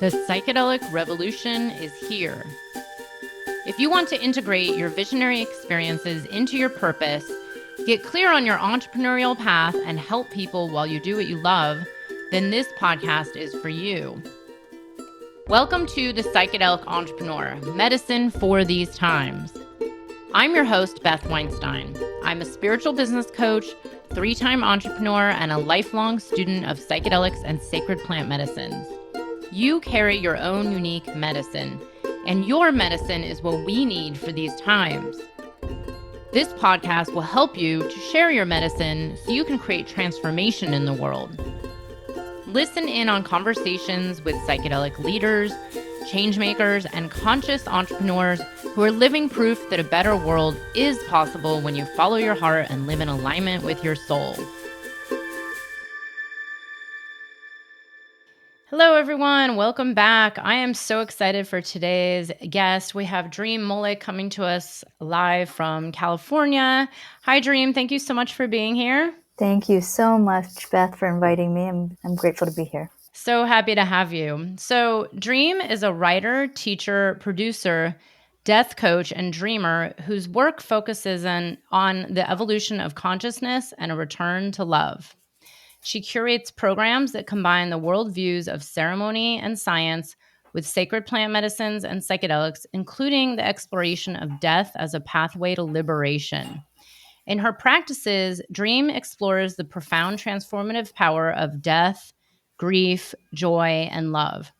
The psychedelic revolution is here. If you want to integrate your visionary experiences into your purpose, get clear on your entrepreneurial path, and help people while you do what you love, then this podcast is for you. Welcome to The Psychedelic Entrepreneur, Medicine for These Times. I'm your host, Beth Weinstein. I'm a spiritual business coach, 3-time entrepreneur, and a lifelong student of psychedelics and sacred plant medicines. You carry your own unique medicine, and your medicine is what we need for these times. This podcast will help you to share your medicine so you can create transformation in the world. Listen in on conversations with psychedelic leaders, changemakers, and conscious entrepreneurs who are living proof that a better world is possible when you follow your heart and live in alignment with your soul. Hello, everyone. Welcome back. I am so excited for today's guest. We have Dream Mullick coming to us live from California. Hi, Dream. Thank you so much for being here. Thank you so much, Beth, for inviting me. I'm grateful to be here. So happy to have you. So Dream is a writer, teacher, producer, death coach, and dreamer whose work focuses on the evolution of consciousness and a return to love. She curates programs that combine the worldviews of ceremony and science with sacred plant medicines and psychedelics, including the exploration of death as a pathway to liberation. In her practices, Dream explores the profound transformative power of death, grief, joy, and love.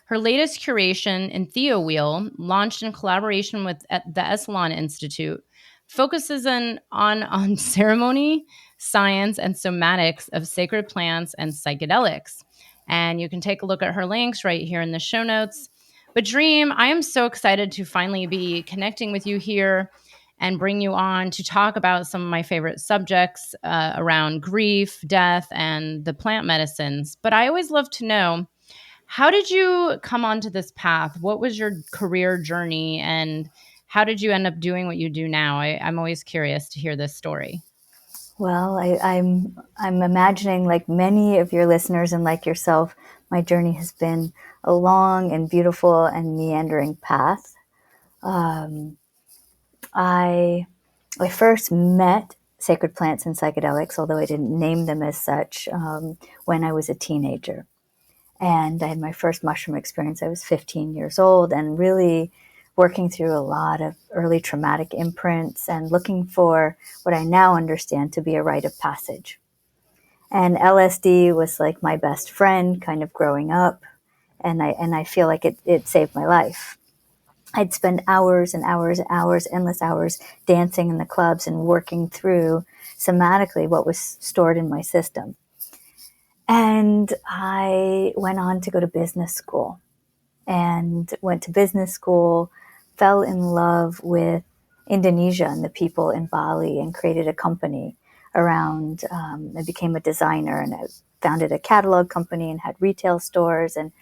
Her latest curation, Entheo Wheel, launched in collaboration with the Esalen Institute, focuses on ceremony, science, and somatics of sacred plants and psychedelics. And you can take a look at her links right here in the show notes. But Dream, I am so excited to finally be connecting with you here and bring you on to talk about some of my favorite subjects around grief, death, and the plant medicines. But I always love to know, how did you come onto this path? What was your career journey, and how did you end up doing what you do now? I'm always curious to hear this story. Well, I'm imagining, like many of your listeners and like yourself, my journey has been a long and beautiful and meandering path. I first met sacred plants and psychedelics, although I didn't name them as such, when I was a teenager. And I had my first mushroom experience. I was 15 years old and really working through a lot of early traumatic imprints and looking for what I now understand to be a rite of passage. And LSD was like my best friend kind of growing up. And I feel like it saved my life. I'd spend hours and hours and hours, endless hours, dancing in the clubs and working through somatically what was stored in my system. And I went on to go to business school and went to business school, fell in love with Indonesia and the people in Bali, and created a company around, I became a designer, and I founded a catalog company and had retail stores and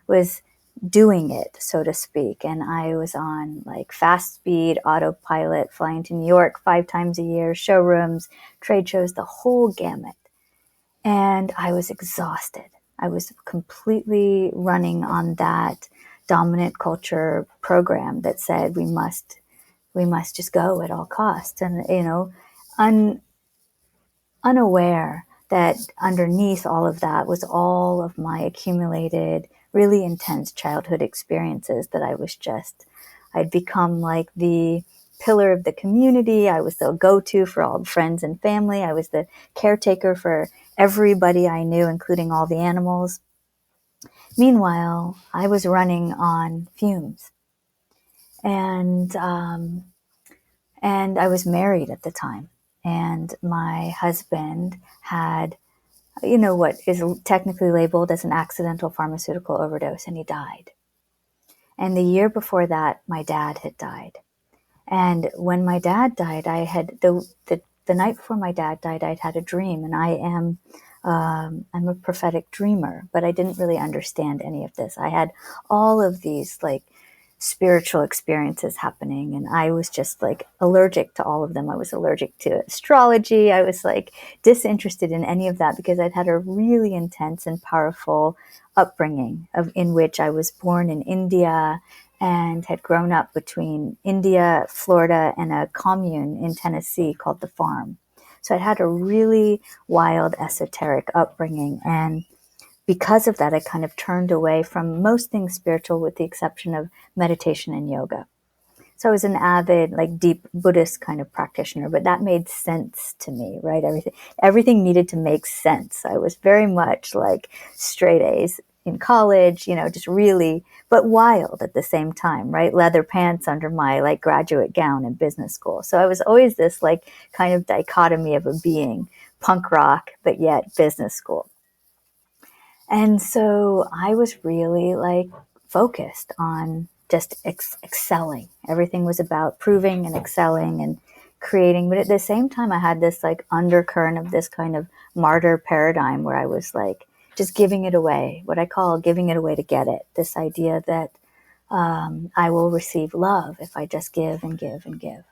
was doing it, so to speak. And I was on like fast speed autopilot, flying to New York 5 times a year, showrooms, trade shows, the whole gamut. And I was exhausted. I was completely running on that dominant culture program that said we must just go at all costs. And, unaware that underneath all of that was all of my accumulated, really intense childhood experiences that I'd become like the pillar of the community. I was the go-to for all the friends and family. I was the caretaker for everybody I knew, including all the animals. Meanwhile, I was running on fumes. And I was married at the time. And my husband had, what is technically labeled as an accidental pharmaceutical overdose, and he died. And the year before that, my dad had died. And when my dad died, I had the night before my dad died, I'd had a dream, and I'm a prophetic dreamer, but I didn't really understand any of this. I had all of these like spiritual experiences happening, and I was just like allergic to all of them. I was allergic to astrology. I was like disinterested in any of that because I'd had a really intense and powerful upbringing in which I was born in India and had grown up between India, Florida, and a commune in Tennessee called the Farm. So I had a really wild, esoteric upbringing. And because of that, I kind of turned away from most things spiritual with the exception of meditation and yoga. So I was an avid, like deep Buddhist kind of practitioner, but that made sense to me, right? Everything needed to make sense. I was very much like straight A's in college, just really, but wild at the same time, right? Leather pants under my like graduate gown in business school. So I was always this like kind of dichotomy of a being, punk rock, but yet business school. And so I was really like focused on just excelling. Everything was about proving and excelling and creating. But at the same time, I had this like undercurrent of this kind of martyr paradigm where I was like just giving it away, what I call giving it away to get it. This idea that I will receive love if I just give and give and give.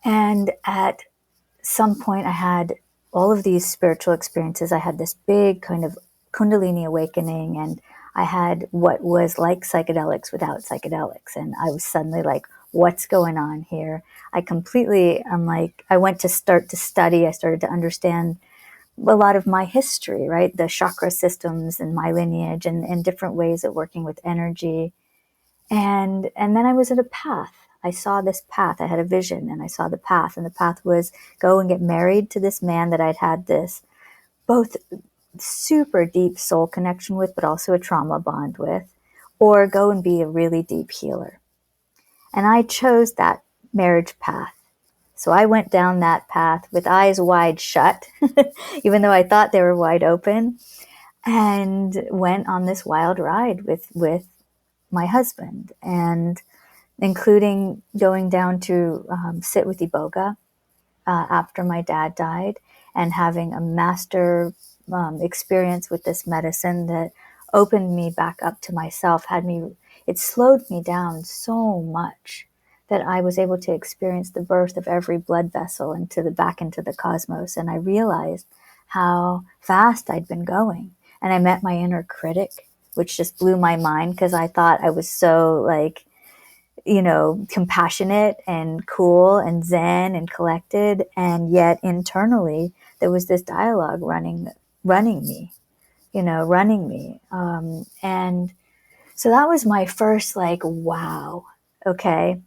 And at some point, I had all of these spiritual experiences. I had this big kind of kundalini awakening, and I had what was like psychedelics without psychedelics. And I was suddenly like, what's going on here? I went to start to study. I started to understand a lot of my history, right? The chakra systems and my lineage and different ways of working with energy. And then I was at a path. I saw this path. I had a vision and I saw the path. And the path was go and get married to this man that I'd had this both super deep soul connection with, but also a trauma bond with, or go and be a really deep healer. And I chose that marriage path. So I went down that path with eyes wide shut, even though I thought they were wide open, and went on this wild ride with my husband, and including going down to sit with Iboga after my dad died and having a master experience with this medicine that opened me back up to myself, it slowed me down so much that I was able to experience the birth of every blood vessel back into the cosmos. And I realized how fast I'd been going. And I met my inner critic, which just blew my mind because I thought I was so like, compassionate and cool and zen and collected. And yet internally, there was this dialogue running me. And so that was my first like, wow, okay.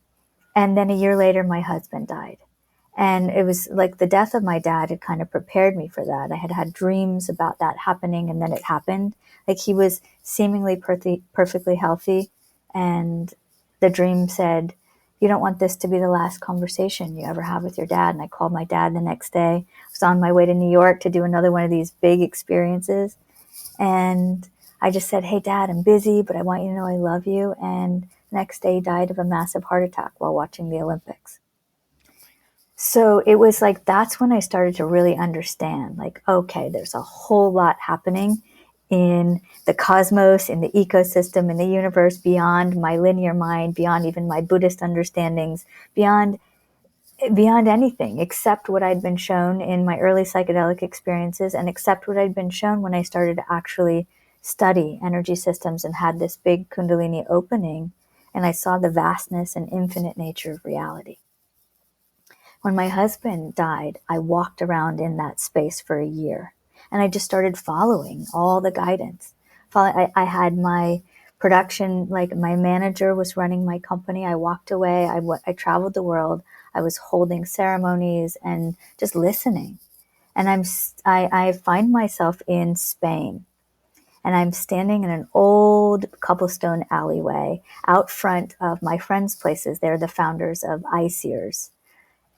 And then a year later, my husband died. And it was like the death of my dad had kind of prepared me for that. I had had dreams about that happening, and then it happened. Like he was seemingly perfectly healthy. And the dream said, you don't want this to be the last conversation you ever have with your dad. And I called my dad the next day. I was on my way to New York to do another one of these big experiences. And I just said, hey, Dad, I'm busy, but I want you to know I love you. And the next day he died of a massive heart attack while watching the Olympics. So it was like, that's when I started to really understand, like, okay, there's a whole lot happening in the cosmos, in the ecosystem, in the universe, beyond my linear mind, beyond even my Buddhist understandings, beyond anything, except what I'd been shown in my early psychedelic experiences, and except what I'd been shown when I started to actually study energy systems and had this big kundalini opening, and I saw the vastness and infinite nature of reality. When my husband died, I walked around in that space for a year, and I just started following all the guidance. I had my production, like my manager was running my company. I walked away. I traveled the world. I was holding ceremonies and just listening. And I find myself in Spain, and I'm standing in an old cobblestone alleyway out front of my friends' places. They're the founders of ICEERS.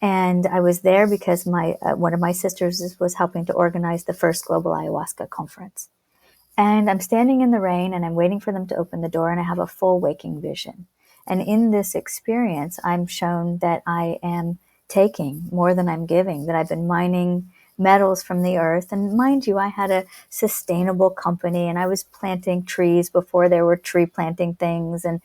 And I was there because one of my sisters was helping to organize the first global ayahuasca conference. And I'm standing in the rain and I'm waiting for them to open the door, and I have a full waking vision. And in this experience, I'm shown that I am taking more than I'm giving, that I've been mining metals from the earth. And mind you, I had a sustainable company, and I was planting trees before there were tree planting things, and,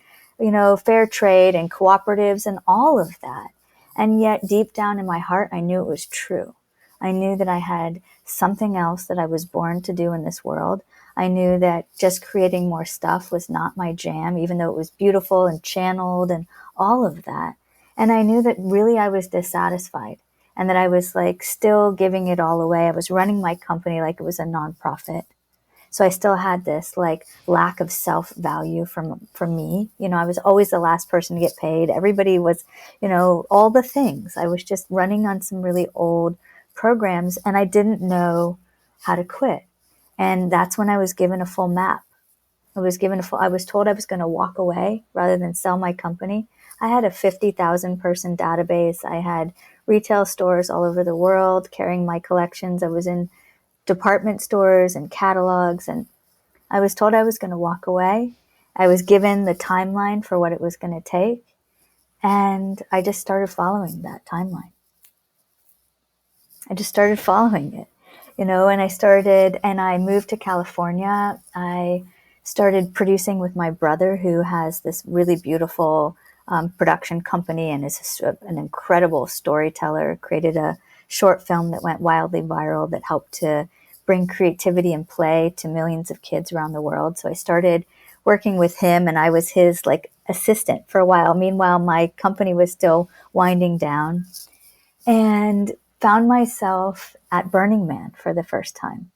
fair trade and cooperatives and all of that. And yet deep down in my heart, I knew it was true. I knew that I had something else that I was born to do in this world. I knew that just creating more stuff was not my jam, even though it was beautiful and channeled and all of that. And I knew that really I was dissatisfied and that I was like still giving it all away. I was running my company like it was a nonprofit. So I still had this like lack of self-value from me. You know, I was always the last person to get paid. Everybody was, you know, all the things. I was just running on some really old programs and I didn't know how to quit. And that's when I was given a full map. I was told I was going to walk away rather than sell my company. I had a 50,000 person database. I had retail stores all over the world carrying my collections. I was in department stores and catalogs, and I was told I was going to walk away. I was given the timeline for what it was going to take, and I just started following that timeline. I just started following it, you know, and I moved to California. I started producing with my brother, who has this really beautiful production company and is an incredible storyteller, created a short film that went wildly viral that helped to bring creativity and play to millions of kids around the world. So I started working with him and I was his like assistant for a while. Meanwhile, my company was still winding down, and found myself at Burning Man for the first time.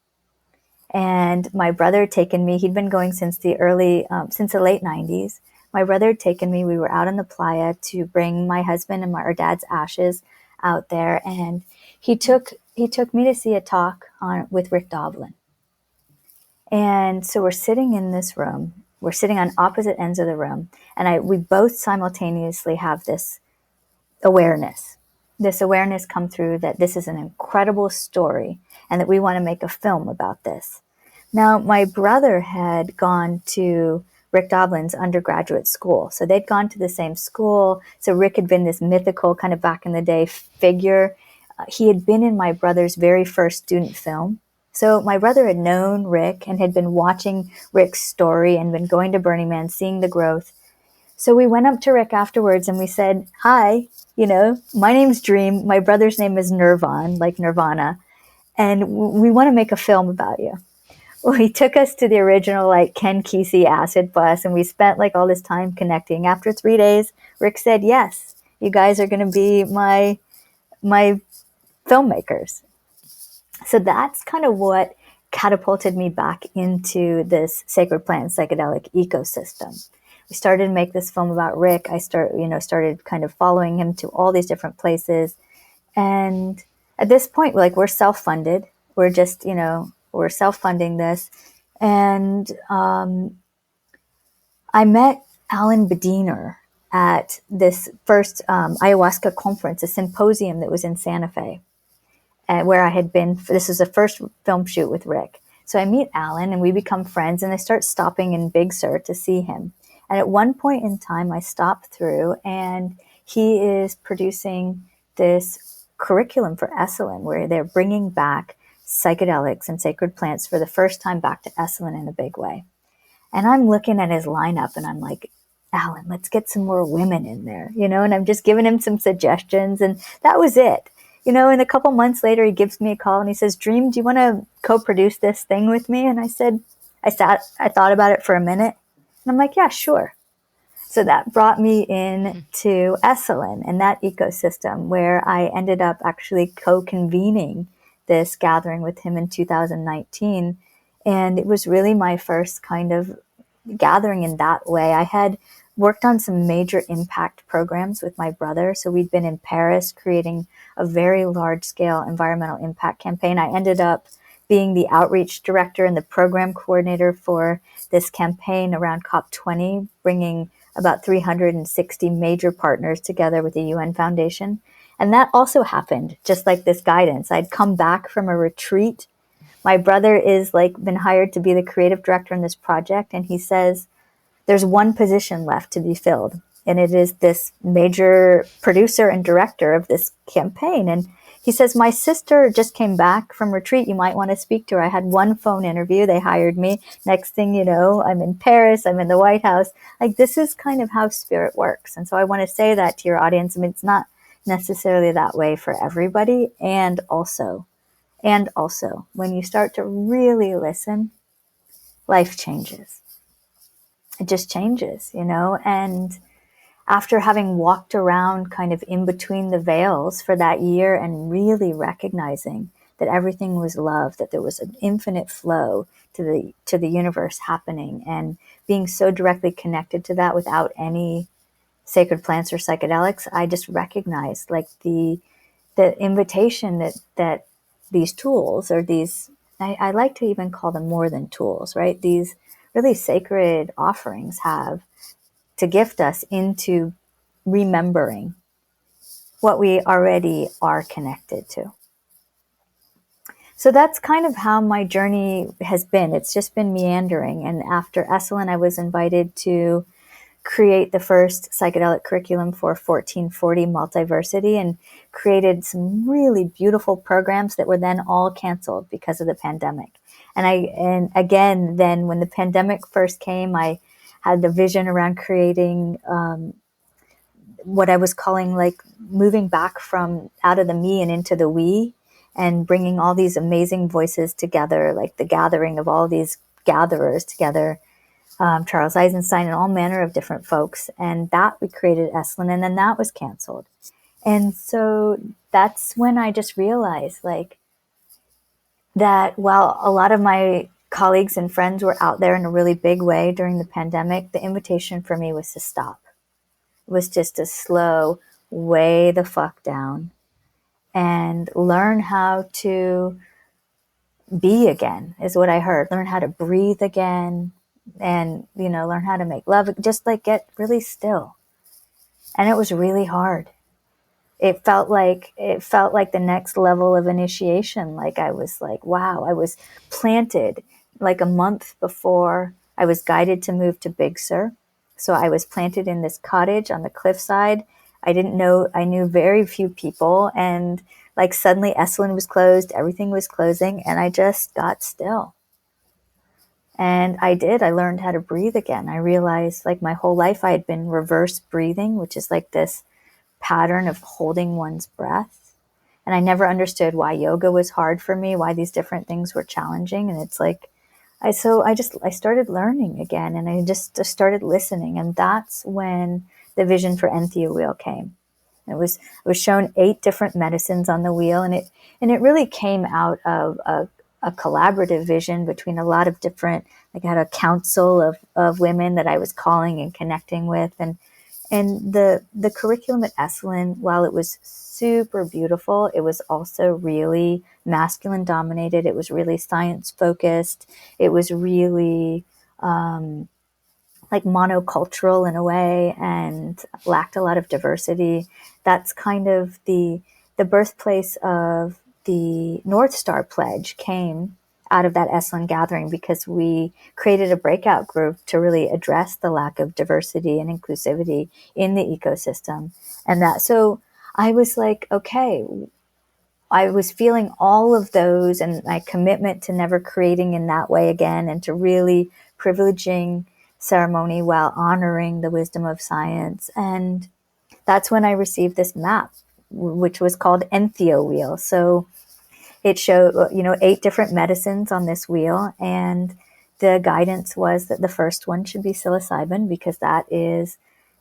And my brother had taken me, he'd been going since the late 90s. My brother had taken me, we were out on the playa to bring my husband and our dad's ashes out there. And he took me to see a talk with Rick Doblin. And so we're sitting in this room, we're sitting on opposite ends of the room. And we both simultaneously have this awareness come through that this is an incredible story and that we want to make a film about this. Now, my brother had gone to Rick Doblin's undergraduate school. So they'd gone to the same school. So Rick had been this mythical kind of back in the day figure. He had been in my brother's very first student film. So my brother had known Rick and had been watching Rick's story and been going to Burning Man, seeing the growth. So we went up to Rick afterwards and we said, hi, you know, my name's Dream. My brother's name is Nirvan, like Nirvana. And we want to make a film about you. Well, he took us to the original, like, Ken Kesey acid bus. And we spent like all this time connecting. After 3 days, Rick said, yes, you guys are going to be my filmmakers. So that's kind of what catapulted me back into this sacred plant psychedelic ecosystem. We started to make this film about Rick. I started kind of following him to all these different places. And at this point, like, we're self-funded. We're just, you know, we're self-funding this. And I met Alan Bediner at this first ayahuasca conference, a symposium that was in Santa Fe, where I had been. This was the first film shoot with Rick. So I meet Alan and we become friends, and I start stopping in Big Sur to see him. And at one point in time, I stopped through and he is producing this curriculum for Esalen where they're bringing back psychedelics and sacred plants for the first time back to Esalen in a big way. And I'm looking at his lineup and I'm like, Alan, let's get some more women in there, you know, and I'm just giving him some suggestions. And that was it. You know, and a couple months later, he gives me a call and he says, Dream, do you want to co-produce this thing with me? And I said, I thought about it for a minute. And I'm like, yeah, sure. So that brought me into Esalen and that ecosystem where I ended up actually co-convening this gathering with him in 2019. And it was really my first kind of gathering in that way. I had worked on some major impact programs with my brother. So we'd been in Paris creating a very large-scale environmental impact campaign. I ended up being the outreach director and the program coordinator for this campaign around COP20, bringing about 360 major partners together with the UN Foundation. And that also happened, just like this guidance. I'd come back from a retreat. My brother is like been hired to be the creative director in this project. And he says, there's one position left to be filled. And it is this major producer and director of this campaign. And he says, my sister just came back from retreat. You might want to speak to her. I had one phone interview. They hired me. Next thing you know, I'm in Paris. I'm in the White House. Like, this is kind of how spirit works. And so I want to say that to your audience. I mean, it's not necessarily that way for everybody. And also, And also, when you start to really listen, life changes. It just changes, you know? And after having walked around kind of in between the veils for that year and really recognizing that everything was love, that there was an infinite flow to the universe happening, and being so directly connected to that without any sacred plants or psychedelics, I just recognized like the invitation that these tools, or these, I like to even call them more than tools, right? These really sacred offerings have to gift us into remembering what we already are connected to. So that's kind of how my journey has been. It's just been meandering. And after Esalen, I was invited to create the first psychedelic curriculum for 1440 Multiversity, and created some really beautiful programs that were then all canceled because of the pandemic. And again, then when the pandemic first came, I had the vision around creating what I was calling like moving back from out of the me and into the we, and bringing all these amazing voices together, like the gathering of all these gatherers together, Charles Eisenstein and all manner of different folks. And that we created Esalen, and then that was canceled. And so that's when I just realized like that while a lot of my colleagues and friends were out there in a really big way during the pandemic, the invitation for me was to stop. It was just to slow way the fuck down and learn how to be again, is what I heard. Learn how to breathe again, and, you know, learn how to make love, just like get really still. And it was really hard. It felt like the next level of initiation. Like I was like, wow, I was planted like a month before I was guided to move to Big Sur. So I was planted in this cottage on the cliffside. I didn't know, I knew very few people, and like suddenly Esalen was closed, everything was closing, and I just got still. And I learned how to breathe again. I realized like my whole life I had been reverse breathing, which is like this pattern of holding one's breath. And I never understood why yoga was hard for me, why these different things were challenging. And it's like, I started learning again, and I just started listening. And that's when the vision for Enthea Wheel came. It was shown 8 different medicines on the wheel, and it really came out of a collaborative vision between a lot of different, like I had a council of women that I was calling and connecting with, and the curriculum at Esalen, while it was super beautiful, it was also really masculine dominated. It was really science focused. It was really like monocultural in a way, and lacked a lot of diversity. That's kind of the birthplace of the North Star Pledge came out of that Esalen gathering, because we created a breakout group to really address the lack of diversity and inclusivity in the ecosystem. And that, so I was like, okay, I was feeling all of those, and my commitment to never creating in that way again, and to really privileging ceremony while honoring the wisdom of science. And that's when I received this map, which was called Enthea Wheel. So it showed, 8 different medicines on this wheel, and the guidance was that the first one should be psilocybin, because that is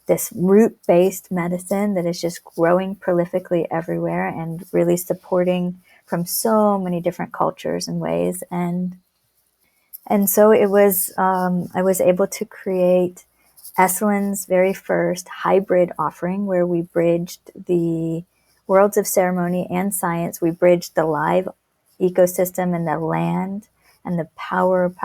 this root-based medicine that is just growing prolifically everywhere and really supporting from so many different cultures and ways. And so it was, I was able to create Esalen's very first hybrid offering, where we bridged the worlds of ceremony and science. We bridged the live ecosystem and the land, and the power of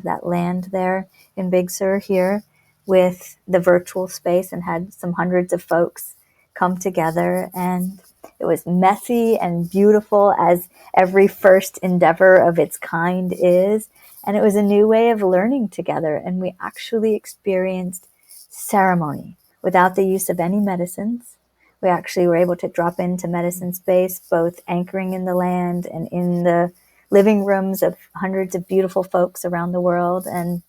that land there in Big Sur here, with the virtual space, and had some hundreds of folks come together. And it was messy and beautiful, as every first endeavor of its kind is. And it was a new way of learning together. And we actually experienced ceremony without the use of any medicines. We actually were able to drop into medicine space, both anchoring in the land and in the living rooms of hundreds of beautiful folks around the world. And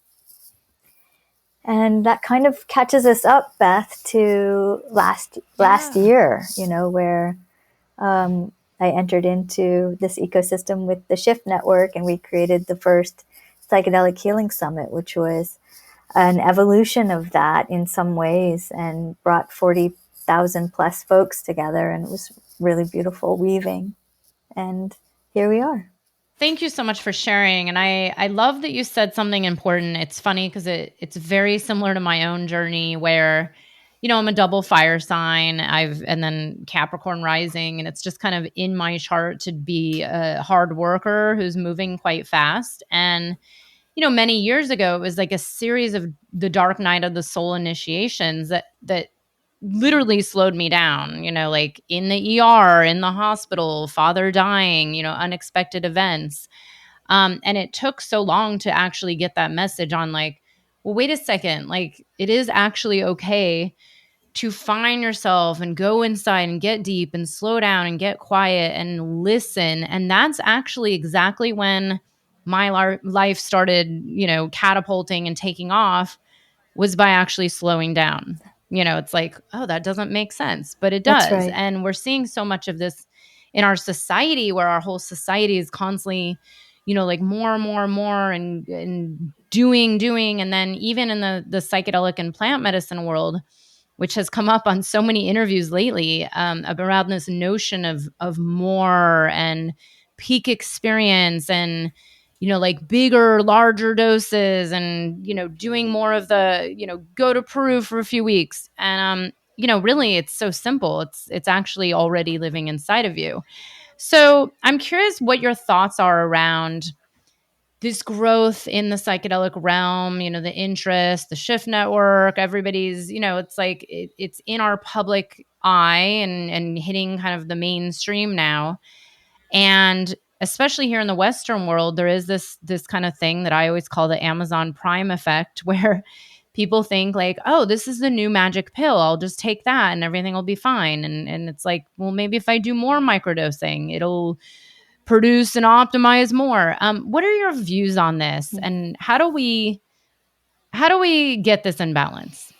that kind of catches us up, Beth, to last year, where I entered into this ecosystem with the Shift Network, and we created the first Psychedelic Healing Summit, which was an evolution of that in some ways, and brought 40,000 plus folks together, and it was really beautiful weaving. And here we are. Thank you so much for sharing. And I love that you said something important. It's funny because it's very similar to my own journey where, I'm a double fire sign. And then Capricorn rising, and it's just kind of in my chart to be a hard worker who's moving quite fast. And, many years ago, it was like a series of the dark night of the soul initiations that literally slowed me down, like in the ER, in the hospital, father dying, unexpected events. And it took so long to actually get that message on, like, well, wait a second, like it is actually okay to find yourself and go inside and get deep and slow down and get quiet and listen. And that's actually exactly when my life started, catapulting and taking off, was by actually slowing down. It's like, oh, that doesn't make sense, but it That's does. right. And we're seeing so much of this in our society, where our whole society is constantly, like more and more and more, and doing. And then even in the psychedelic and plant medicine world, which has come up on so many interviews lately, around this notion of more and peak experience, and like bigger, larger doses, and doing more of the go to Peru for a few weeks. And really, it's so simple. It's actually already living inside of you. So I'm curious what your thoughts are around this growth in the psychedelic realm, the interest, the Shift Network, everybody's, it's like it's in our public eye, and hitting kind of the mainstream now. And especially here in the Western world, there is this kind of thing that I always call the Amazon Prime effect, where people think like, oh, this is the new magic pill. I'll just take that and everything will be fine. And it's like, well, maybe if I do more microdosing, it'll produce and optimize more. What are your views on this, and how do we get this in balance?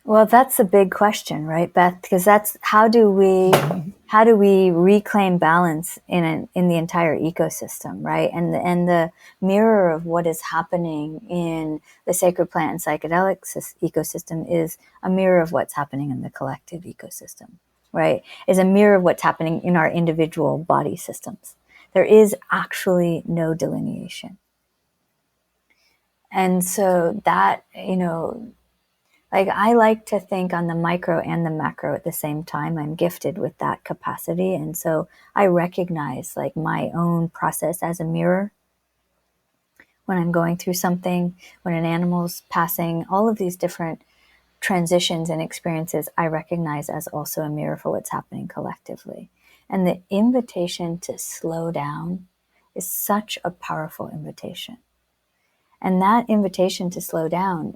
Well, that's a big question, right, Beth? Because that's how do we reclaim balance in the entire ecosystem, right? And the mirror of what is happening in the sacred plant and psychedelics ecosystem is a mirror of what's happening in the collective ecosystem, right? Is a mirror of what's happening in our individual body systems. There is actually no delineation. And so that, like I like to think on the micro and the macro at the same time. I'm gifted with that capacity. And so I recognize like my own process as a mirror when I'm going through something, when an animal's passing, all of these different transitions and experiences, I recognize as also a mirror for what's happening collectively. And the invitation to slow down is such a powerful invitation. And that invitation to slow down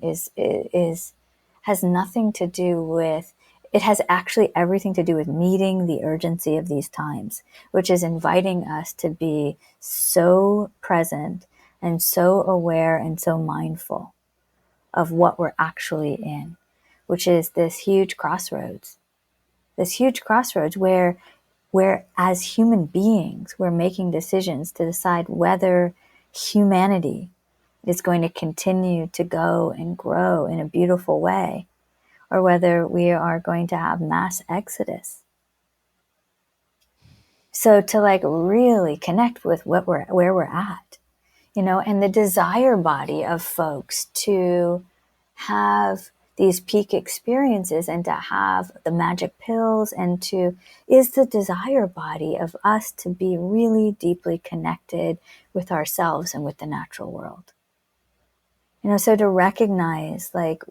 has nothing to do with, it has actually everything to do with meeting the urgency of these times, which is inviting us to be so present and so aware and so mindful of what we're actually in, which is this huge crossroads where as human beings, we're making decisions to decide whether humanity is going to continue to go and grow in a beautiful way, or whether we are going to have mass exodus. So to like really connect with where we're at, and the desire body of folks to have these peak experiences and to have the magic pills is the desire body of us to be really deeply connected with ourselves and with the natural world. So to recognize like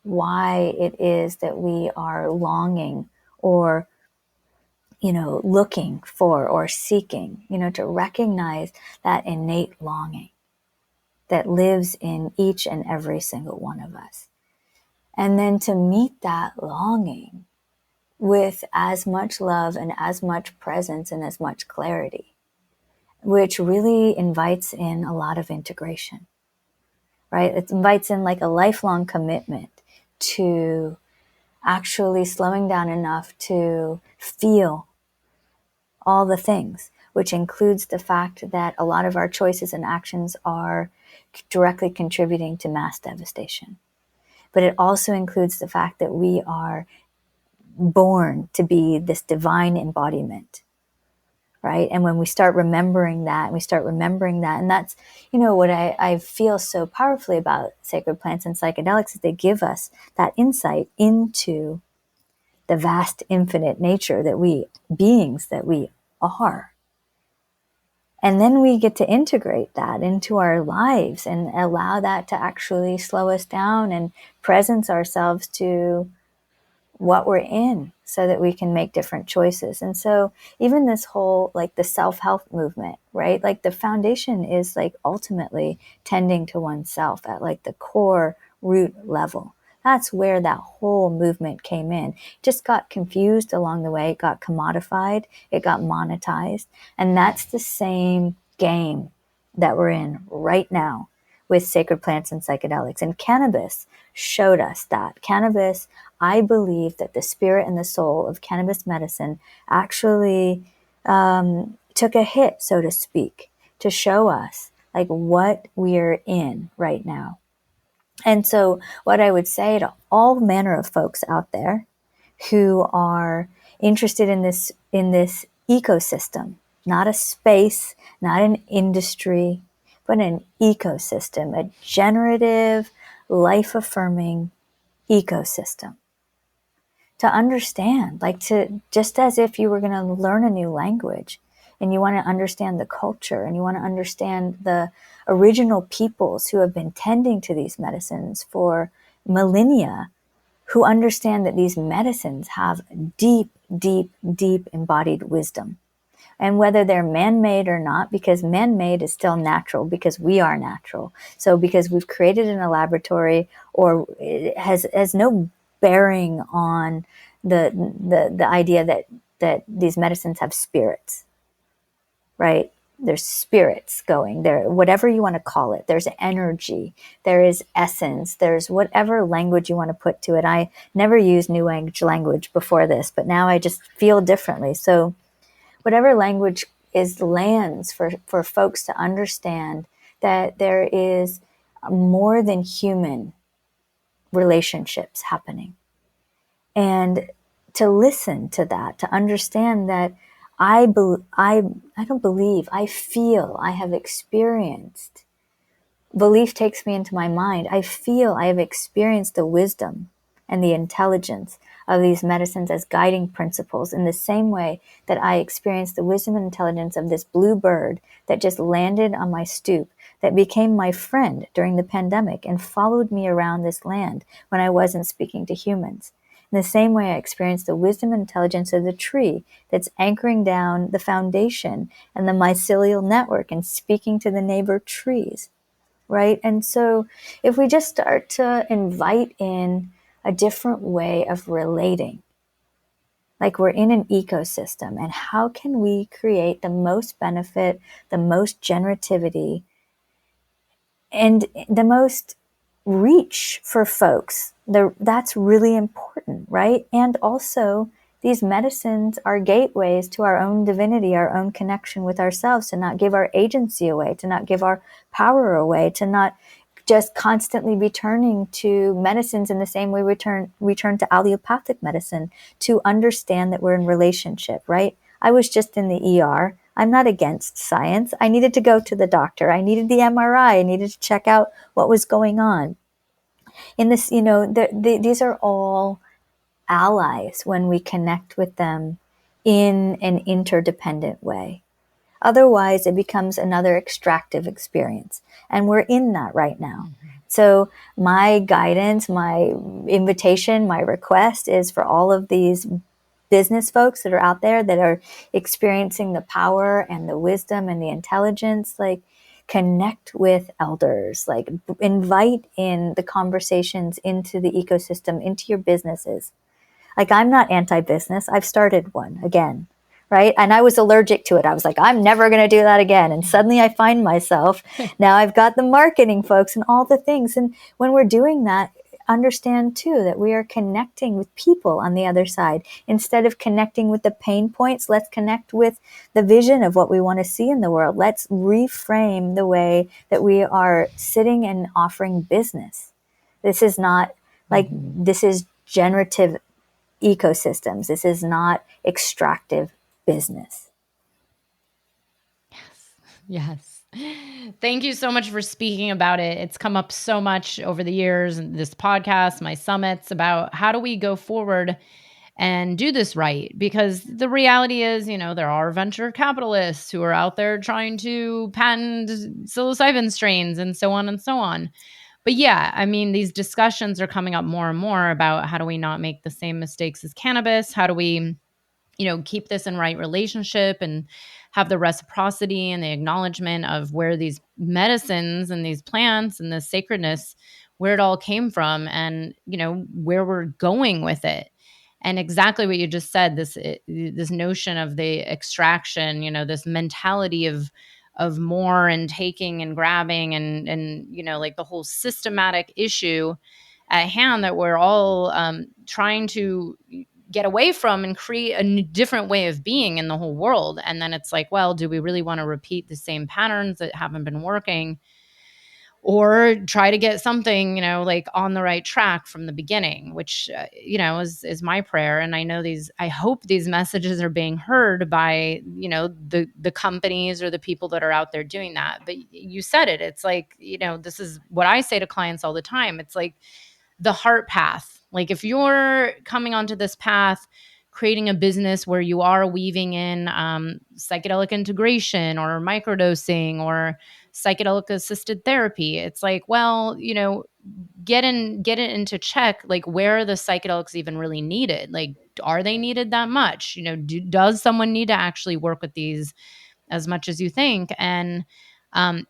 why it is that we are longing or, looking for or seeking, to recognize that innate longing that lives in each and every single one of us. And then to meet that longing with as much love and as much presence and as much clarity, which really invites in a lot of integration. Right? It invites in like a lifelong commitment to actually slowing down enough to feel all the things, which includes the fact that a lot of our choices and actions are directly contributing to mass devastation. But it also includes the fact that we are born to be this divine embodiment, right? And when we start remembering that, and that's, what I feel so powerfully about sacred plants and psychedelics is they give us that insight into the vast, infinite nature that we are. And then we get to integrate that into our lives and allow that to actually slow us down and presence ourselves to what we're in so that we can make different choices. And so even this whole, like, the self-help movement, right? Like, the foundation is, like, ultimately tending to oneself at, like, the core root level. That's where that whole movement came in. It just got confused along the way. It got commodified. It got monetized. And that's the same game that we're in right now with sacred plants and psychedelics. And cannabis showed us that. Cannabis, I believe that the spirit and the soul of cannabis medicine actually took a hit, so to speak, to show us, like, what we're in right now. And so what I would say to all manner of folks out there who are interested in this ecosystem, not a space, not an industry, but an ecosystem, a generative, life-affirming ecosystem. To understand, like, to just as if you were going to learn a new language and you want to understand the culture and you want to understand the original peoples who have been tending to these medicines for millennia, who understand that these medicines have deep, deep, deep embodied wisdom. And whether they're man-made or not, because man-made is still natural because we are natural. So because we've created in a laboratory, or it has no bearing on the idea that these medicines have spirits, right? There's spirits going there, whatever you want to call it. There's energy, there is essence, there's whatever language you want to put to it. I never used new age language before this, but now I just feel differently. So whatever language lands for folks to understand that there is more than human relationships happening. And to listen to that, to understand that I don't believe, I feel, I have experienced. Belief takes me into my mind. I feel I have experienced the wisdom and the intelligence of these medicines as guiding principles in the same way that I experienced the wisdom and intelligence of this blue bird that just landed on my stoop, that became my friend during the pandemic and followed me around this land when I wasn't speaking to humans. In the same way, I experienced the wisdom and intelligence of the tree that's anchoring down the foundation and the mycelial network and speaking to the neighbor trees, right? And so if we just start to invite in a different way of relating, like, we're in an ecosystem, and how can we create the most benefit, the most generativity, and the most reach for folks? That's really important, right? And also, these medicines are gateways to our own divinity, our own connection with ourselves, to not give our agency away, to not give our power away, to not just constantly be turning to medicines in the same way we turn to allopathic medicine, to understand that we're in relationship, right? I was just in the ER. I'm not against science. I needed to go to the doctor. I needed the MRI. I needed to check out what was going on. In this, these are all allies when we connect with them in an interdependent way. Otherwise, it becomes another extractive experience. And we're in that right now. Mm-hmm. So my guidance, my invitation, my request is for all of these business folks that are out there that are experiencing the power and the wisdom and the intelligence, like, connect with elders, like, invite in the conversations into the ecosystem, into your businesses. Like, I'm not anti-business. I've started one again, right? And I was allergic to it. I was like, I'm never going to do that again. And suddenly I find myself, now I've got the marketing folks and all the things. And when we're doing that, understand too that we are connecting with people on the other side. Instead of connecting with the pain points, let's connect with the vision of what we want to see in the world. Let's reframe the way that we are sitting and offering business. This is not like, this is generative ecosystems. This is not extractive business. Yes. Thank you so much for speaking about it. It's come up so much over the years, this podcast, my summits, about how do we go forward and do this right? Because the reality is, there are venture capitalists who are out there trying to patent psilocybin strains and so on and so on. But yeah, I mean, these discussions are coming up more and more about how do we not make the same mistakes as cannabis? How do we keep this in right relationship and have the reciprocity and the acknowledgement of where these medicines and these plants and the sacredness, where it all came from, and where we're going with it. And exactly what you just said, this notion of the extraction, this mentality of more and taking and grabbing and like the whole systematic issue at hand that we're all trying to get away from and create a different way of being in the whole world. And then it's like, well, do we really want to repeat the same patterns that haven't been working, or try to get something, like on the right track from the beginning, which, is my prayer. And I hope these messages are being heard by, the companies or the people that are out there doing that. But you said it, it's like, this is what I say to clients all the time. It's like the heart path. Like if you're coming onto this path, creating a business where you are weaving in psychedelic integration or microdosing or psychedelic assisted therapy, it's like, well, get it into check. Like, where are the psychedelics even really needed? Like, are they needed that much? Does someone need to actually work with these as much as you think? And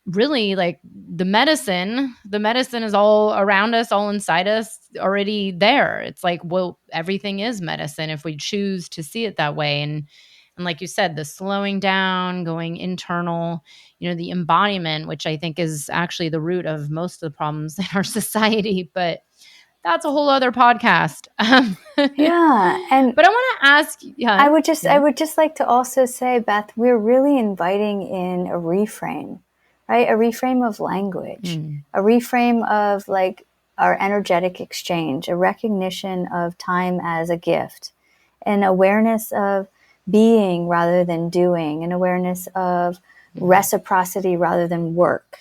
really, like, the medicine is all around us, all inside us, already there. It's like, well, everything is medicine if we choose to see it that way. And like you said, the slowing down, going internal, the embodiment, which I think is actually the root of most of the problems in our society. But that's a whole other podcast. Yeah, and but I want to ask, I would just like to also say, Beth, we're really inviting in a reframe, right? A reframe of language, a reframe of like our energetic exchange, a recognition of time as a gift, an awareness of being rather than doing, an awareness of reciprocity rather than work.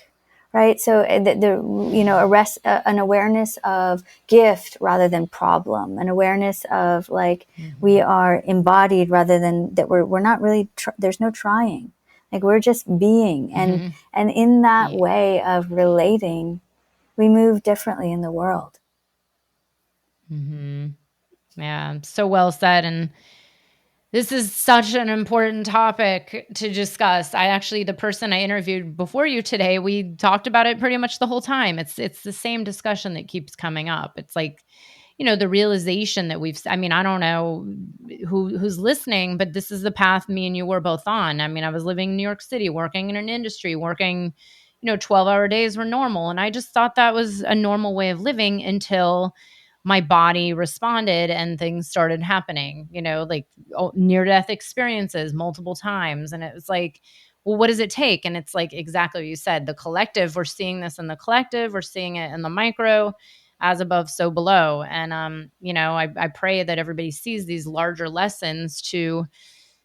Right, so an awareness of gift rather than problem, an awareness of like we are embodied rather than that we're not really. There's no trying, like we're just being, and in that way of relating, we move differently in the world. Yeah, so well said. And this is such an important topic to discuss. The person I interviewed before you today, we talked about it pretty much the whole time. It's the same discussion that keeps coming up. It's like, the realization that I mean, I don't know who's listening, but this is the path me and you were both on. I mean, I was living in New York City, working in an industry, working, 12-hour days were normal. And I just thought that was a normal way of living until my body responded and things started happening, like near-death experiences multiple times. And it was like, well, what does it take? And it's like exactly what you said, the collective, we're seeing this in the collective, we're seeing it in the micro, as above, so below. And, I pray that everybody sees these larger lessons to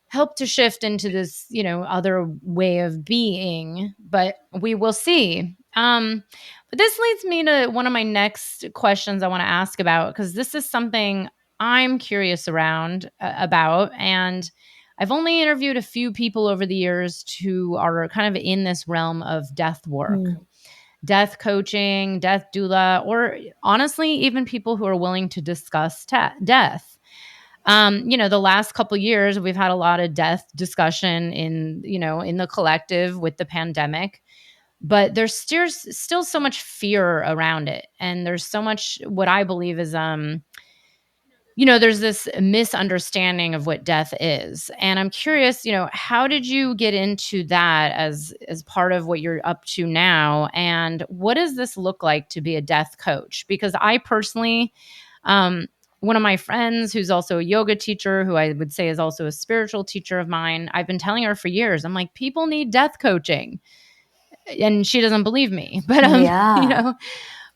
help to shift into this, other way of being, but we will see. But this leads me to one of my next questions I want to ask about, because this is something I'm curious about. And I've only interviewed a few people over the years who are kind of in this realm of death work, death coaching, death doula, or honestly, even people who are willing to discuss death. The last couple of years, we've had a lot of death discussion in the collective with the pandemic, but there's still so much fear around it. And there's so much, what I believe is, there's this misunderstanding of what death is. And I'm curious, how did you get into that as part of what you're up to now? And what does this look like to be a death coach? Because I personally, one of my friends who's also a yoga teacher, who I would say is also a spiritual teacher of mine, I've been telling her for years, I'm like, people need death coaching. And she doesn't believe me. But Yeah.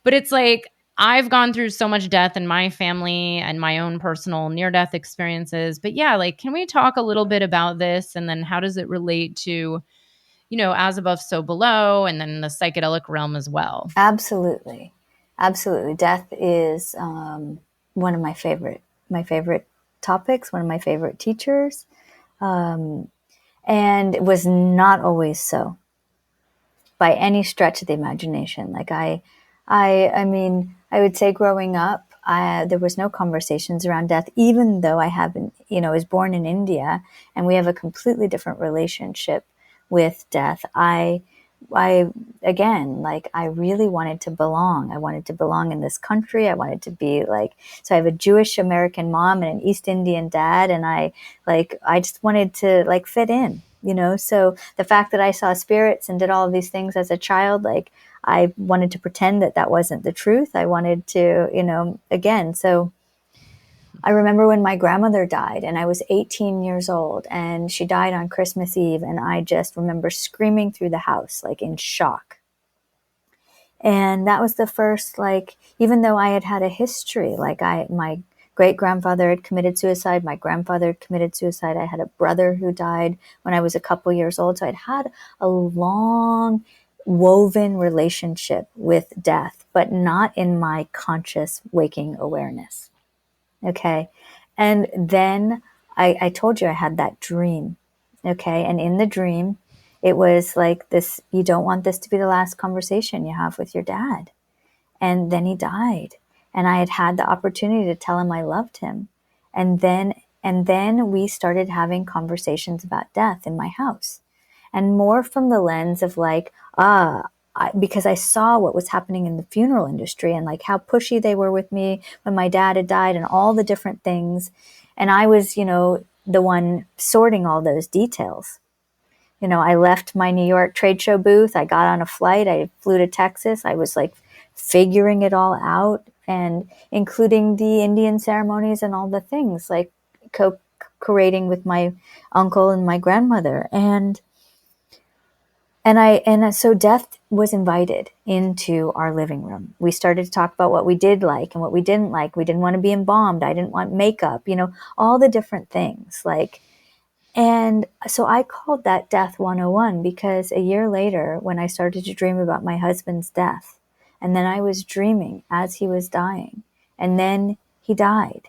but it's like I've gone through so much death in my family and my own personal near-death experiences. But yeah, like, can we talk a little bit about this? And then how does it relate to, as above, so below, and then the psychedelic realm as well? Absolutely. Absolutely. Death is one of my favorite topics, one of my favorite teachers, and it was not always so by any stretch of the imagination. Like I mean, I would say growing up, there was no conversations around death, even though I haven't, was born in India and we have a completely different relationship with death. I again, like, I really wanted to belong. I wanted to belong in this country. I wanted to be like, so I have a Jewish American mom and an East Indian dad, and I just wanted to like fit in, So the fact that I saw spirits and did all of these things as a child, like, I wanted to pretend that that wasn't the truth. I wanted to, again, so I remember when my grandmother died and I was 18 years old and she died on Christmas Eve, and I just remember screaming through the house, like in shock. And that was the first, like, even though I had had a history, like my great grandfather had committed suicide, my grandfather had committed suicide, I had a brother who died when I was a couple years old. So I'd had a long woven relationship with death, but not in my conscious waking awareness. Okay. And then I told you I had that dream. Okay. And in the dream, it was like this, you don't want this to be the last conversation you have with your dad. And then he died. And I had had the opportunity to tell him I loved him. And then we started having conversations about death in my house. And more from the lens of like, because I saw what was happening in the funeral industry and like how pushy they were with me when my dad had died and all the different things. And I was, the one sorting all those details. I left my New York trade show booth. I got on a flight. I flew to Texas. I was like figuring it all out, and including the Indian ceremonies and all the things, like co-creating with my uncle and my grandmother. So death was invited into our living room. We started to talk about what we did like and what we didn't like. We didn't want to be embalmed. I didn't want makeup, all the different things. And so I called that Death 101 because a year later, when I started to dream about my husband's death, and then I was dreaming as he was dying, and then he died.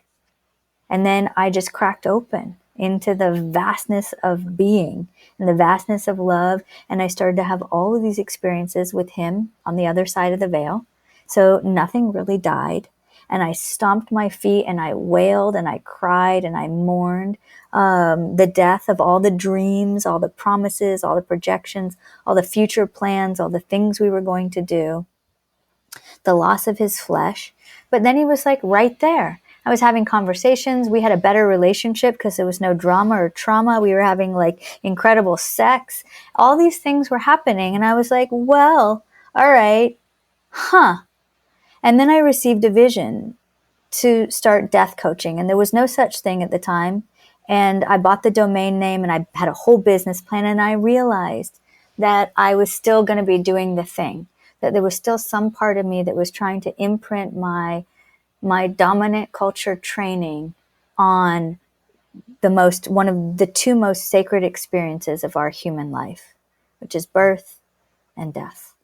And then I just cracked open into the vastness of being and the vastness of love. And I started to have all of these experiences with him on the other side of the veil. So nothing really died. And I stomped my feet and I wailed and I cried and I mourned the death of all the dreams, all the promises, all the projections, all the future plans, all the things we were going to do, the loss of his flesh. But then he was like right there. I was having conversations. We had a better relationship because there was no drama or trauma. We were having like incredible sex. All these things were happening. And I was like, well, all right, huh. And then I received a vision to start death coaching. And there was no such thing at the time. And I bought the domain name and I had a whole business plan. And I realized that I was still going to be doing the thing, that there was still some part of me that was trying to imprint my dominant culture training on one of the two most sacred experiences of our human life, which is birth and death.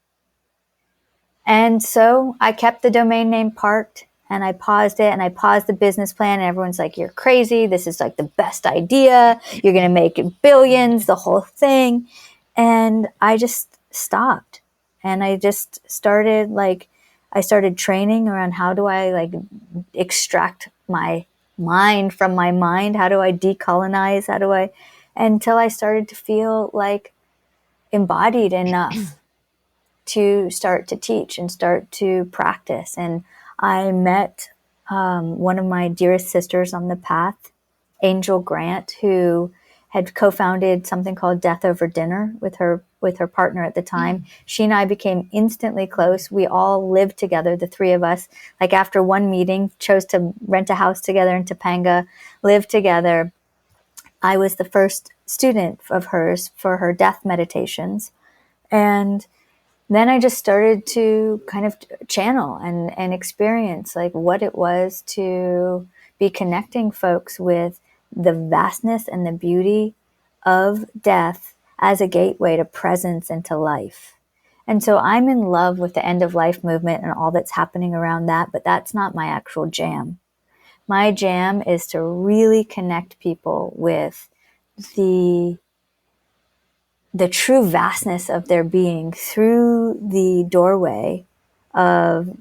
And so I kept the domain name parked and I paused it and I paused the business plan, and everyone's like, you're crazy. This is like the best idea. You're going to make billions, the whole thing. And I just stopped and I just started I started training around how do I like extract my mind from my mind? How do I decolonize? Until I started to feel like embodied enough to start to teach and start to practice. And I met one of my dearest sisters on the path, Angel Grant, who had co-founded something called Death Over Dinner with her partner at the time. She and I became instantly close. We all lived together, the three of us. Like after one meeting, chose to rent a house together in Topanga, live together. I was the first student of hers for her death meditations. And then I just started to kind of channel and experience like what it was to be connecting folks with the vastness and the beauty of death as a gateway to presence and to life. And so I'm in love with the end of life movement and all that's happening around that, but that's not my actual jam. My jam is to really connect people with the true vastness of their being through the doorway of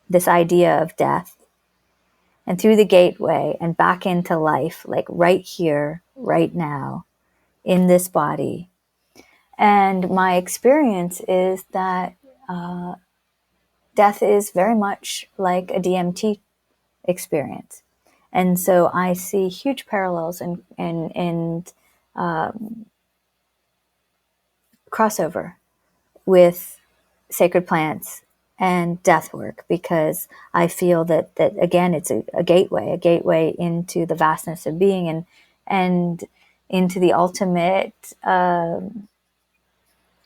this idea of death and through the gateway and back into life, like right here, right now, in this body. And my experience is that death is very much like a DMT experience. And so I see huge parallels and crossover with sacred plants and death work, because I feel that again, it's a gateway into the vastness of being and into the ultimate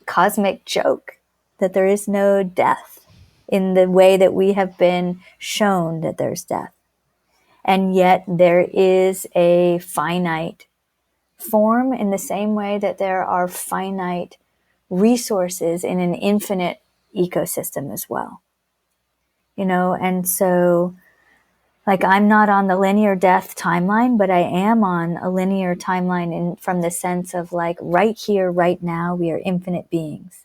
cosmic joke that there is no death in the way that we have been shown that there's death. And yet there is a finite form in the same way that there are finite resources in an infinite ecosystem as well. And so like I'm not on the linear death timeline, but I am on a linear timeline from the sense of like right here, right now, we are infinite beings.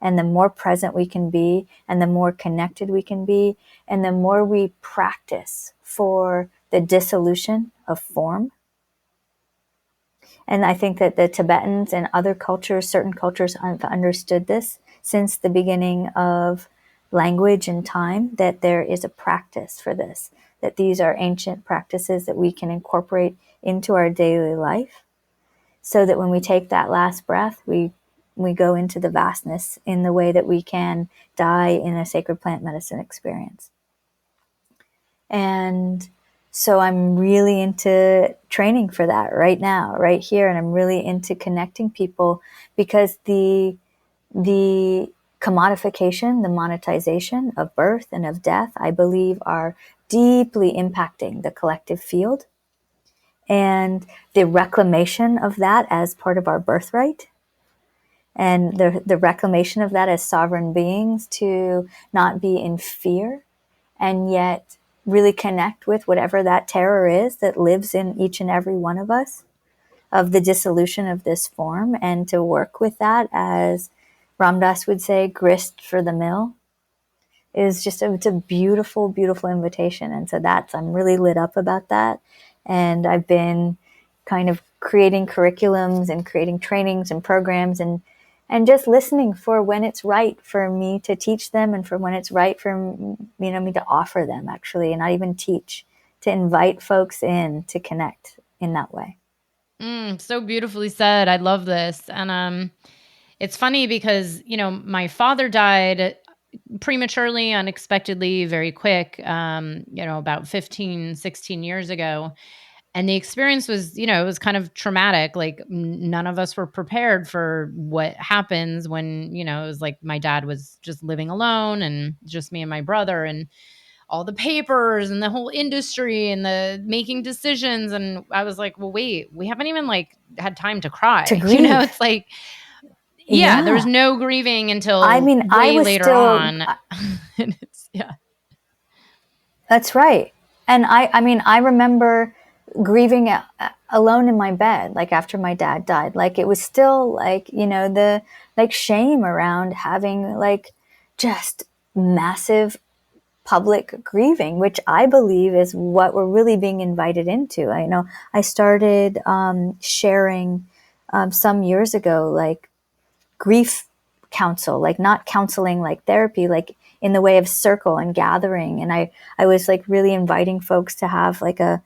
And the more present we can be and the more connected we can be and the more we practice for the dissolution of form. And I think that the Tibetans and other cultures, certain cultures have understood this since the beginning of language and time, that there is a practice for this, that these are ancient practices that we can incorporate into our daily life so that when we take that last breath, we go into the vastness in the way that we can die in a sacred plant medicine experience. And so I'm really into training for that right now, right here. And I'm really into connecting people because the commodification, the monetization of birth and of death, I believe are deeply impacting the collective field. And the reclamation of that as part of our birthright and the reclamation of that as sovereign beings to not be in fear and yet really connect with whatever that terror is that lives in each and every one of us, of the dissolution of this form, and to work with that, as Ram Dass would say, grist for the mill, is just it's a beautiful, beautiful invitation. And so I'm really lit up about that. And I've been kind of creating curriculums and creating trainings and programs and just listening for when it's right for me to teach them and for when it's right for me to offer them, actually, and not even teach, to invite folks in to connect in that way. So beautifully said. I love this. And it's funny because, my father died prematurely, unexpectedly, very quick, about 15, 16 years ago. And the experience was, it was kind of traumatic. Like none of us were prepared for what happens when, it was like my dad was just living alone and just me and my brother and all the papers and the whole industry and the making decisions. And I was like, well, wait, we haven't even like had time to cry. To grieve. It's like, yeah, there was no grieving until way I was later still, on. Yeah. That's right. And I remember grieving alone in my bed, like after my dad died. Like it was still like, the like shame around having like just massive public grieving, which I believe is what we're really being invited into. I know I started sharing some years ago, like grief counsel, like not counseling like therapy, like in the way of circle and gathering. And I was like really inviting folks to have like an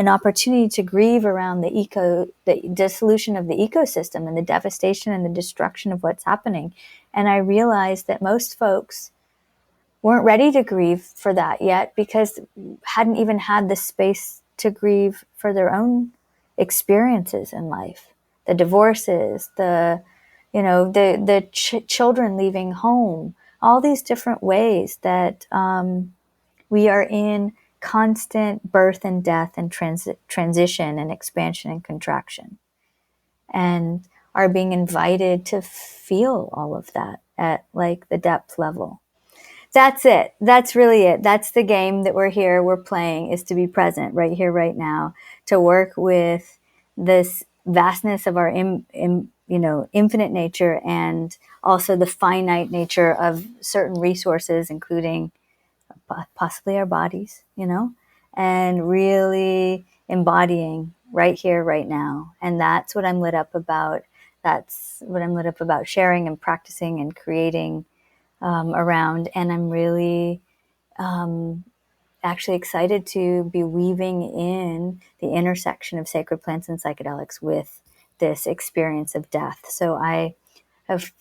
opportunity to grieve around the dissolution of the ecosystem and the devastation and the destruction of what's happening. And I realized that most folks weren't ready to grieve for that yet, because hadn't even had the space to grieve for their own experiences in life, the divorces, the children leaving home, all these different ways that we are in constant birth and death and transition and expansion and contraction, and are being invited to feel all of that at like the depth level. That's it. That's really it. That's the game that we're playing, is to be present right here, right now, to work with this vastness of our infinite nature, and also the finite nature of certain resources, including possibly our bodies, and really embodying right here, right now. And that's what I'm lit up about. That's what I'm lit up about sharing and practicing and creating around. And I'm really actually excited to be weaving in the intersection of sacred plants and psychedelics with this experience of death. So I have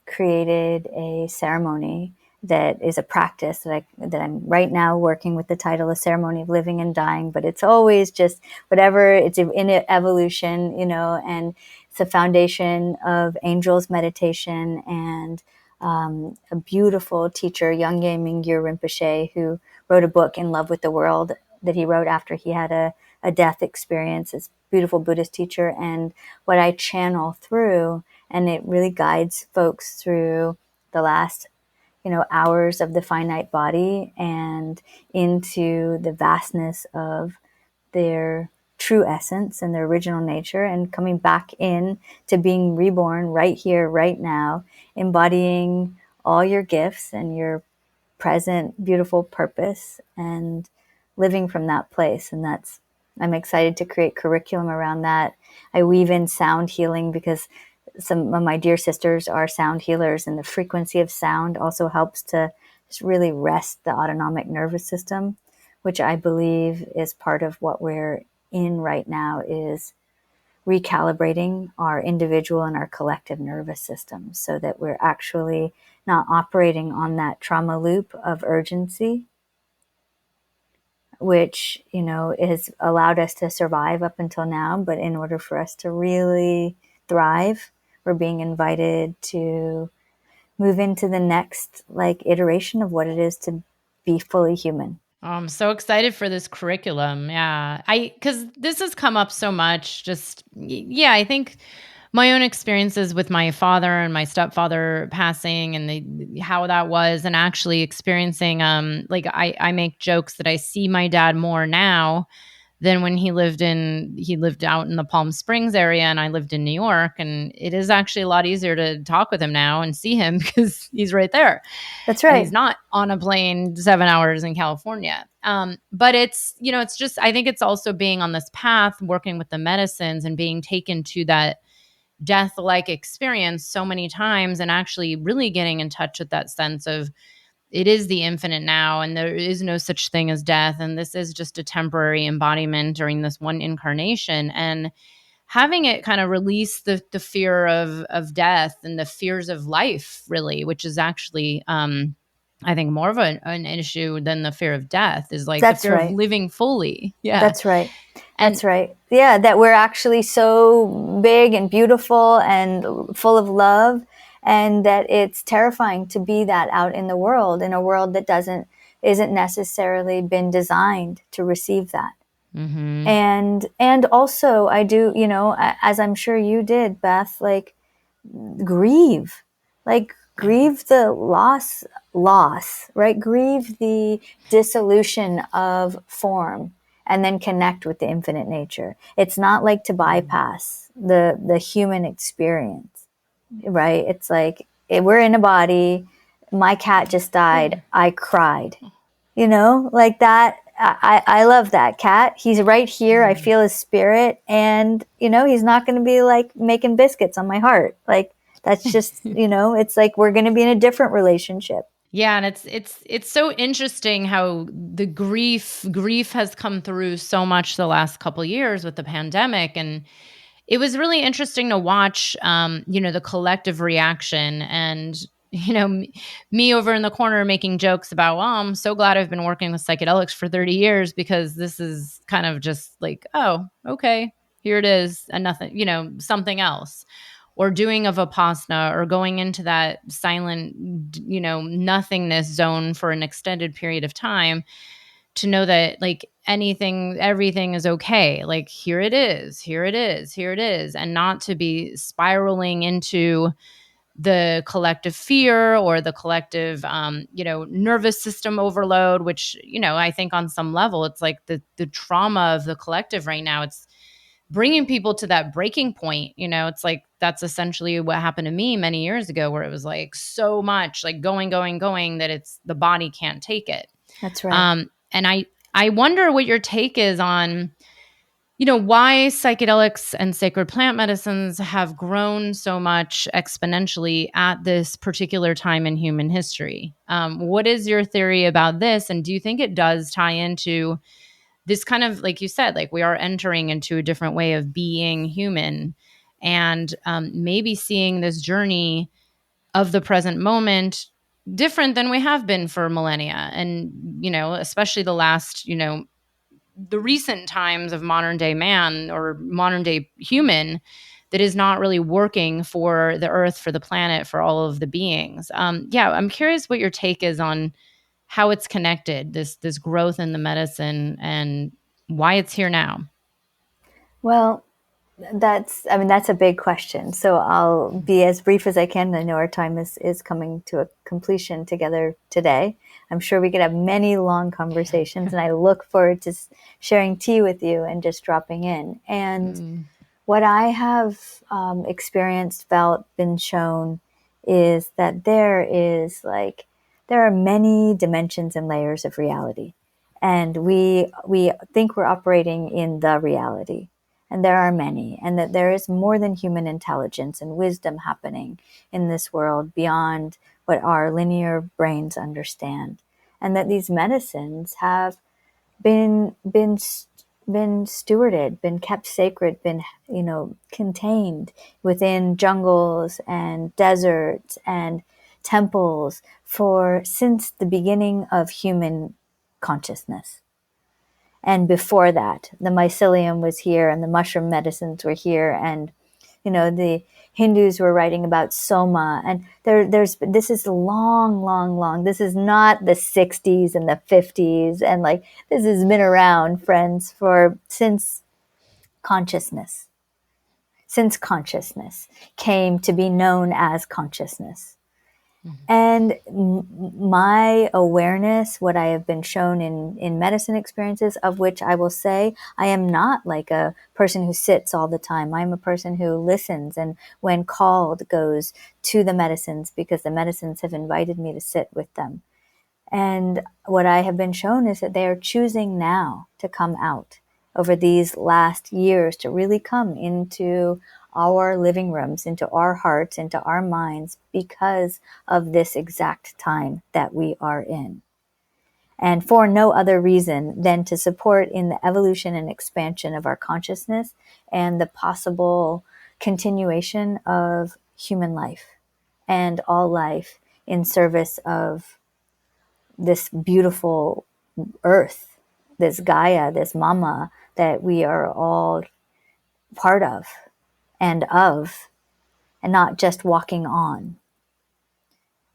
created a ceremony that is a practice that I'm right now working with the title, A Ceremony of Living and Dying, but it's always just whatever, it's in evolution, and it's a foundation of angels meditation and a beautiful teacher, Yongye Mingyur Rinpoche, who wrote a book, In Love with the World, that he wrote after he had a death experience. This beautiful Buddhist teacher, and what I channel through, and it really guides folks through the last hours of the finite body and into the vastness of their true essence and their original nature, and coming back in to being reborn right here, right now, embodying all your gifts and your present beautiful purpose and living from that place. And I'm excited to create curriculum around that. I weave in sound healing because some of my dear sisters are sound healers, and the frequency of sound also helps to just really rest the autonomic nervous system, which I believe is part of what we're in right now, is recalibrating our individual and our collective nervous systems so that we're actually not operating on that trauma loop of urgency, which, has allowed us to survive up until now. But in order for us to really thrive, we're being invited to move into the next iteration of what it is to be fully human. I'm so excited for this curriculum. Yeah. Because this has come up so much. I think my own experiences with my father and my stepfather passing, and how that was, and actually experiencing, I make jokes that I see my dad more now than when he lived out in the Palm Springs area and I lived in New York. And it is actually a lot easier to talk with him now and see him because he's right there. That's right. And he's not on a plane 7 hours in California. But it's just, I think it's also being on this path, working with the medicines and being taken to that death-like experience so many times, and actually really getting in touch with that sense of, it is the infinite now, and there is no such thing as death. And this is just a temporary embodiment during this one incarnation. And having it kind of release the fear of death and the fears of life, really, which is actually, I think, more of an issue than the fear of death, is like That's the fear right. of living fully. Yeah. That's right. That's right. Yeah, that we're actually so big and beautiful and full of love, and that it's terrifying to be that out in the world, in a world that isn't necessarily been designed to receive that. Mm-hmm. And also I do, as I'm sure you did, Beth, grieve, grieve the loss, right? Grieve the dissolution of form, and then connect with the infinite nature. It's not like to bypass the human experience, right? It's like, we're in a body. My cat just died. I cried, like that. I love that cat. He's right here. I feel his spirit, and he's not going to be like making biscuits on my heart. That's just, it's like we're going to be in a different relationship. Yeah, and it's so interesting how the grief has come through so much the last couple years with the pandemic, and it was really interesting to watch, the collective reaction, and me over in the corner making jokes about, well, I'm so glad I've been working with psychedelics for 30 years because this is kind of just like, oh, okay, here it is, and nothing, something else, or doing a vipassana or going into that silent, nothingness zone for an extended period of time, to know that like everything is okay. Like, here it is, here it is, here it is. And not to be spiraling into the collective fear or the collective, nervous system overload, which, I think on some level, it's like the trauma of the collective right now. It's bringing people to that breaking point. It's like, that's essentially what happened to me many years ago, where it was like so much like going that it's the body can't take it. That's right. And I wonder what your take is on, why psychedelics and sacred plant medicines have grown so much exponentially at this particular time in human history. What is your theory about this? And do you think it does tie into this kind of, like you said, like we are entering into a different way of being human, and maybe seeing this journey of the present moment different than we have been for millennia? And, especially the last, the recent times of modern day man or modern day human that is not really working for the earth, for the planet, for all of the beings. Yeah, I'm curious what your take is on how it's connected, this growth in the medicine, and why it's here now. Well, that's a big question. So I'll be as brief as I can. I know our time is coming to a completion together today. I'm sure we could have many long conversations, and I look forward to sharing tea with you and just dropping in. And what I have experienced, felt, been shown is that there are many dimensions and layers of reality, and we think we're operating in the reality, and there are many, and that there is more than human intelligence and wisdom happening in this world beyond what our linear brains understand, and that these medicines have been stewarded, been kept sacred, been contained within jungles and deserts and temples for since the beginning of human consciousness. And before that, the mycelium was here, and the mushroom medicines were here, and the Hindus were writing about soma, and this is long. This is not the 60s and the 50s, and like this has been around, friends, since consciousness came to be known as consciousness. And my awareness, what I have been shown in medicine experiences, of which I will say, I am not like a person who sits all the time. I'm a person who listens, and when called, goes to the medicines, because the medicines have invited me to sit with them. And what I have been shown is that they are choosing now to come out over these last years, to really come into our living rooms, into our hearts, into our minds, because of this exact time that we are in. And for no other reason than to support in the evolution and expansion of our consciousness and the possible continuation of human life and all life in service of this beautiful earth, this Gaia, this mama that we are all part of, and not just walking on.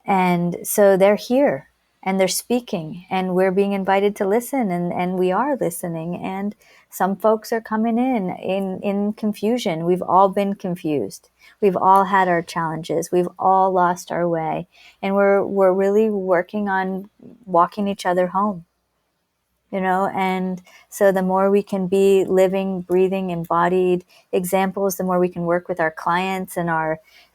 And so they're here, and they're speaking, and we're being invited to listen, and we are listening. And some folks are coming in confusion. We've all been confused. We've all had our challenges. We've all lost our way, and we're really working on walking each other home. And so the more we can be living, breathing, embodied examples, the more we can work with our clients and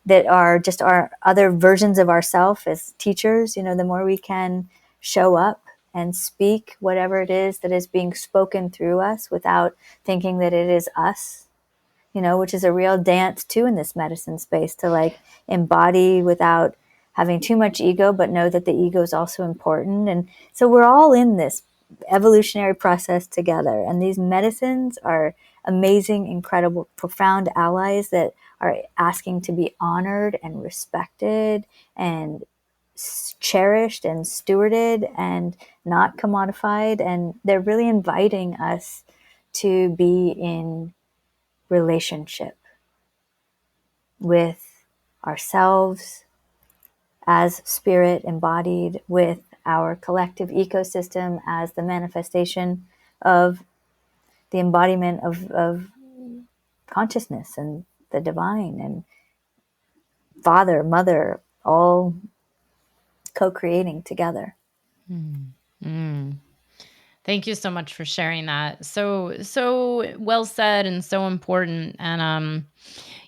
that are just our other versions of ourselves as teachers, the more we can show up and speak whatever it is that is being spoken through us without thinking that it is us. which is a real dance too in this medicine space, to like embody without having too much ego, but know that the ego is also important. And so we're all in this evolutionary process together. And these medicines are amazing, incredible, profound allies that are asking to be honored and respected and cherished and stewarded and not commodified. And they're really inviting us to be in relationship with ourselves as spirit embodied, with our collective ecosystem as the manifestation of the embodiment of consciousness and the divine, and father, mother, all co-creating together. Thank you so much for sharing that. So well said and so important. And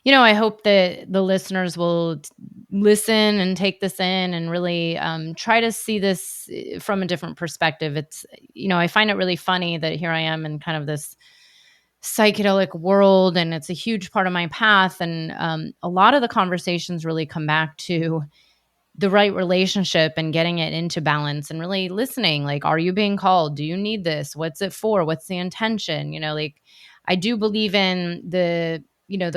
I hope that the listeners will listen and take this in and really try to see this from a different perspective. It's, I find it really funny that here I am in kind of this psychedelic world, and it's a huge part of my path. And a lot of the conversations really come back to the right relationship and getting it into balance and really listening. Like, are you being called? Do you need this? What's it for? What's the intention? Like, I do believe in the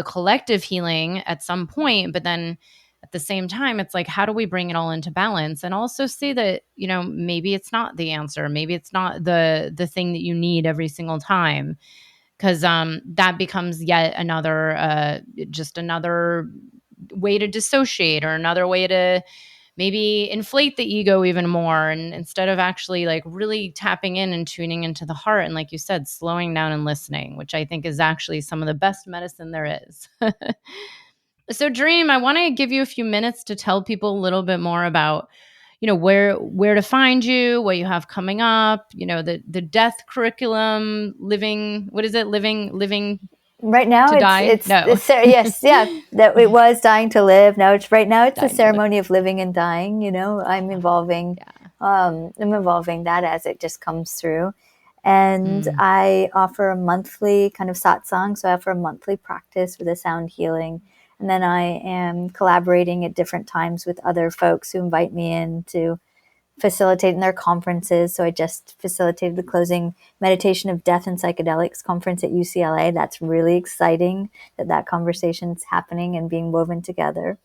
collective healing at some point, but then at the same time, it's like, how do we bring it all into balance and also see that, maybe it's not the answer. Maybe it's not the thing that you need every single time. Because that becomes yet another, just another way to dissociate, or another way to maybe inflate the ego even more. And instead of actually like really tapping in and tuning into the heart, and like you said, slowing down and listening, which I think is actually some of the best medicine there is. So Dream, I want to give you a few minutes to tell people a little bit more about, where to find you, what you have coming up, the death curriculum, living Right now, to die. No. yes, yeah, that it was dying to live. Now it's right now it's the Dying to live. ceremony of living and dying. I'm evolving. Yeah. I'm evolving that as it just comes through, and I offer a monthly kind of satsang. So I offer a monthly practice for the sound healing, and then I am collaborating at different times with other folks who invite me in to facilitate in their conferences. So I just facilitated the closing meditation of death and psychedelics conference at UCLA. That's really exciting that conversation's happening and being woven together.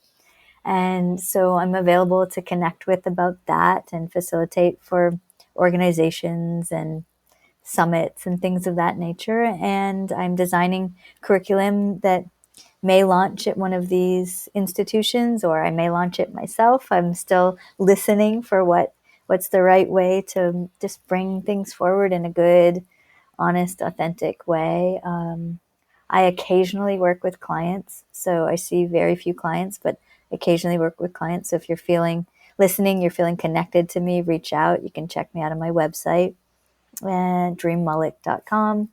And so I'm available to connect with about that and facilitate for organizations and summits and things of that nature. And I'm designing curriculum that may launch at one of these institutions, or I may launch it myself. I'm still listening for what's the right way to just bring things forward in a good, honest, authentic way. I occasionally work with clients, so I see very few clients, but occasionally work with clients. So if you're feeling listening, you're feeling connected to me, reach out. You can check me out on my website, dreammullick.com.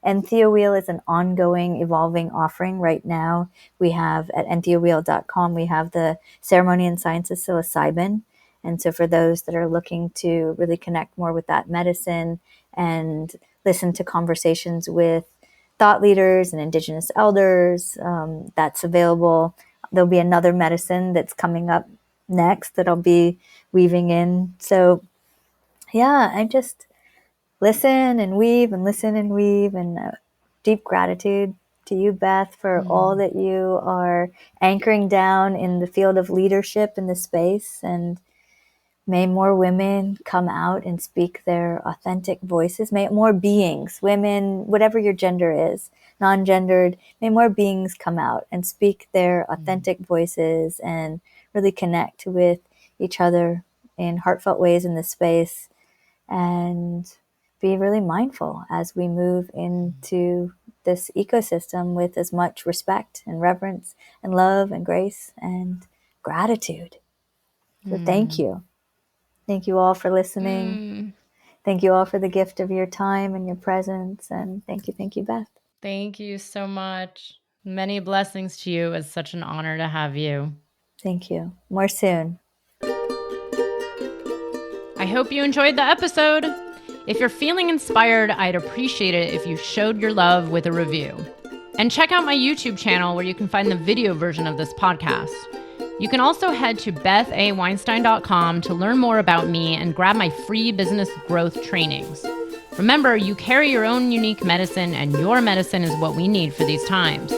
And TheoWheel is an ongoing, evolving offering right now. We have at entheowheel.com, we have the Ceremony and Science of Psilocybin. And so for those that are looking to really connect more with that medicine and listen to conversations with thought leaders and Indigenous elders, that's available. There'll be another medicine that's coming up next that I'll be weaving in. So yeah, I just listen and weave and listen and weave, and deep gratitude to you, Beth, for all that you are anchoring down in the field of leadership in the space. And may more women come out and speak their authentic voices. May more beings, women, whatever your gender is, non-gendered, may more beings come out and speak their authentic voices and really connect with each other in heartfelt ways in this space, and be really mindful as we move into this ecosystem with as much respect and reverence and love and grace and gratitude. So thank you. Thank you all for listening. Thank you all for the gift of your time and your presence. And thank you, Beth. Thank you so much. Many blessings to you. It's such an honor to have you. Thank you. More soon. I hope you enjoyed the episode. If you're feeling inspired, I'd appreciate it if you showed your love with a review. And check out my YouTube channel where you can find the video version of this podcast. You can also head to bethaweinstein.com to learn more about me and grab my free business growth trainings. Remember, you carry your own unique medicine, and your medicine is what we need for these times.